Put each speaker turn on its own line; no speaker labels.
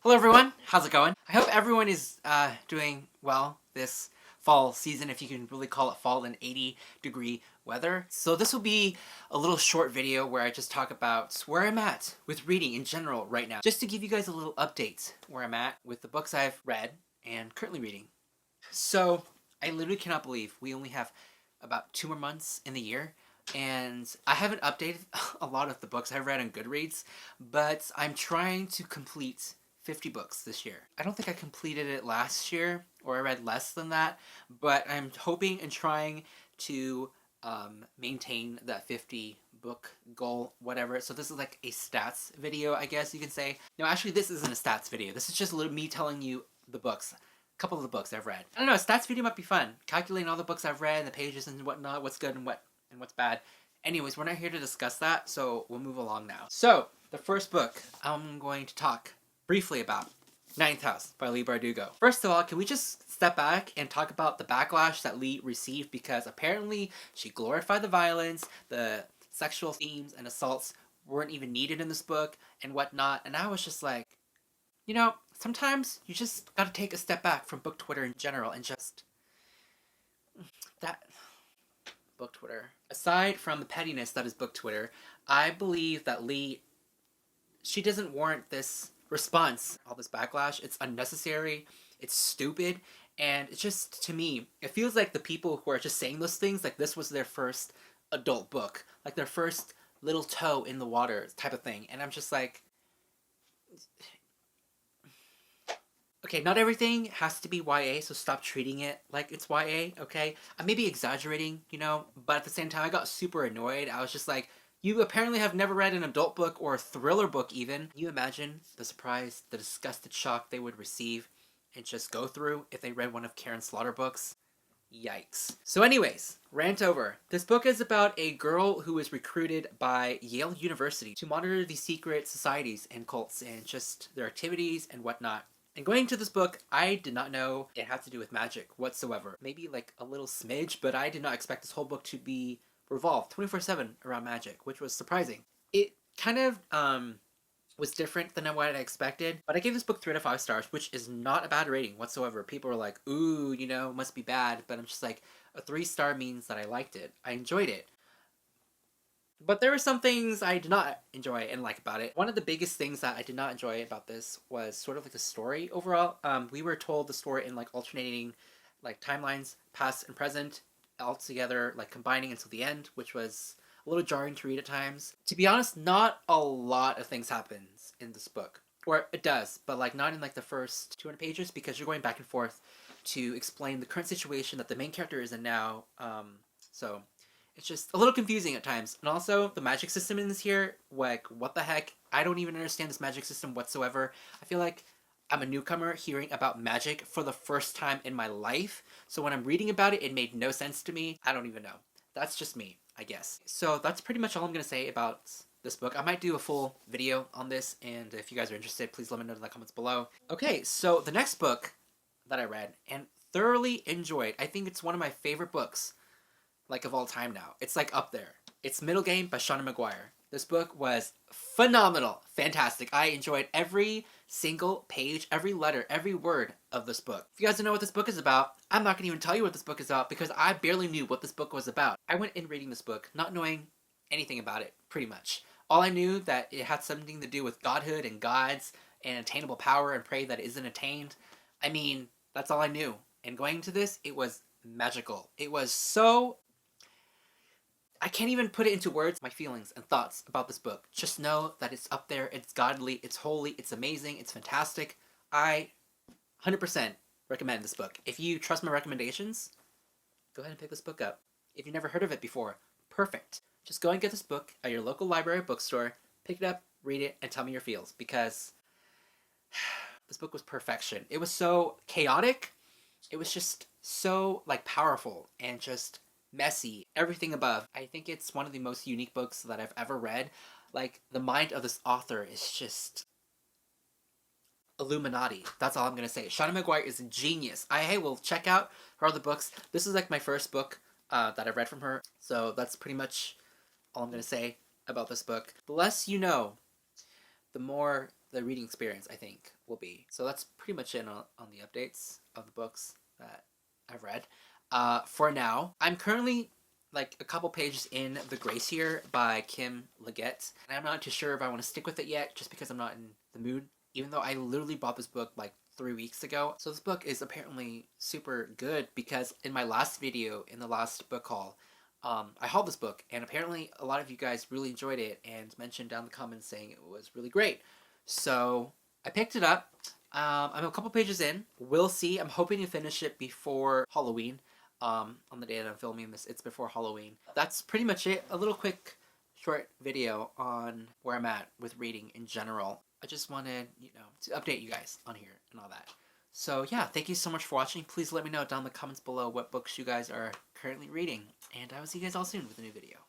Hello everyone, how's it going? I hope everyone is doing well this fall season, if you can really call it fall in 80-degree weather. So this will be a little short video where I just talk about where I'm at with reading in general right now. Just to give you guys a little update where I'm at with the books I've read and currently reading. So I literally cannot believe we only have about 2 more months in the year. And I haven't updated a lot of the books I've read on Goodreads, but I'm trying to complete 50 books this year. I don't think I completed it last year, or I read less than that, but I'm hoping and trying to maintain that 50 book goal, whatever. So this is like a stats video, I guess you can say. No, actually this isn't a stats video. This is just a little me telling you the books. A couple of the books I've read. I don't know, a stats video might be fun. Calculating all the books I've read, and the pages and whatnot, what's good and what's bad. Anyways, we're not here to discuss that, so we'll move along now. So, the first book I'm going to talk briefly about, Ninth House by Leigh Bardugo. First of all, can we just step back and talk about the backlash that Leigh received, because apparently she glorified the violence, the sexual themes and assaults weren't even needed in this book and whatnot, and I was just like, you know, sometimes you just gotta take a step back from book Twitter in general and just... that... book Twitter. Aside from the pettiness that is book Twitter, I believe that Leigh, she doesn't warrant this response, all this backlash. It's unnecessary, it's stupid, and it's just, to me, it feels like the people who are just saying those things, like this was their first adult book, like their first little toe in the water type of thing, and I'm just like, okay, not everything has to be YA, so stop treating it like it's YA, okay? I may be exaggerating, you know, but at the same time, I got super annoyed. I was just like, you apparently have never read an adult book or a thriller book even. Can you imagine the surprise, the disgusted shock they would receive and just go through if they read one of Karen Slaughter books? Yikes. So anyways, rant over. This book is about a girl who is recruited by Yale University to monitor the secret societies and cults and just their activities and whatnot. And going into this book, I did not know it had to do with magic whatsoever. Maybe like a little smidge, but I did not expect this whole book to be revolved 24/7 around magic, which was surprising. It kind of was different than what I expected, but I gave this book 3 out of 5 stars, which is not a bad rating whatsoever. People were like, ooh, you know, must be bad, but I'm just like, a 3-star means that I liked it. I enjoyed it. But there were some things I did not enjoy and like about it. One of the biggest things that I did not enjoy about this was sort of like the story overall. We were told the story in like alternating like timelines, past and present, all together, like combining until the end, which was a little jarring to read at times. To be honest, not a lot of things happens in this book. Or it does, but like not in like the first 200 pages, because you're going back and forth to explain the current situation that the main character is in now. So it's just a little confusing at times. And also, the magic system in this here, like, what the heck? I don't even understand this magic system whatsoever. I feel like I'm a newcomer hearing about magic for the first time in my life. So when I'm reading about it, it made no sense to me. I don't even know. That's just me, I guess. So that's pretty much all I'm going to say about this book. I might do a full video on this, and if you guys are interested, please let me know in the comments below. Okay, so the next book that I read and thoroughly enjoyed, I think it's one of my favorite books, like, of all time now. It's like up there. It's Middlegame by Shauna Maguire. This book was phenomenal. Fantastic. I enjoyed every single page, every letter, every word of this book. If you guys don't know what this book is about, I'm not going to even tell you what this book is about, because I barely knew what this book was about. I went in reading this book not knowing anything about it, pretty much. All I knew that it had something to do with godhood and gods and attainable power and prey that isn't attained. I mean, that's all I knew. And going into this, it was magical. It was so... I can't even put it into words, my feelings and thoughts about this book. Just know that it's up there, it's godly, it's holy, it's amazing, it's fantastic. I 100% recommend this book. If you trust my recommendations, go ahead and pick this book up. If you've never heard of it before, perfect. Just go and get this book at your local library or bookstore, pick it up, read it, and tell me your feels, because this book was perfection. It was so chaotic, it was just so, like, powerful, and just messy, everything above. I think it's one of the most unique books that I've ever read. Like, the mind of this author is just Illuminati. That's all I'm gonna say. Shauna Maguire is a genius. I will check out her other books. This is like my first book that I read from her, so that's pretty much all I'm gonna say about this book. The less you know, the more the reading experience I think will be. So that's pretty much it on the updates of the books that I've read. For now, I'm currently like a couple pages in The Gracier by Kim Leggett, and I'm not too sure if I want to stick with it yet, just because I'm not in the mood. Even though I literally bought this book like 3 weeks ago. So this book is apparently super good because in my last video, in the last book haul, I hauled this book, and apparently a lot of you guys really enjoyed it and mentioned down in the comments saying it was really great. So I picked it up. I'm a couple pages in. We'll see. I'm hoping to finish it before Halloween. On the day that I'm filming this, it's before Halloween. That's pretty much it. A little quick, short video on where I'm at with reading in general. I just wanted, to update you guys on here and all that. So yeah, thank you so much for watching. Please let me know down in the comments below what books you guys are currently reading. And I will see you guys all soon with a new video.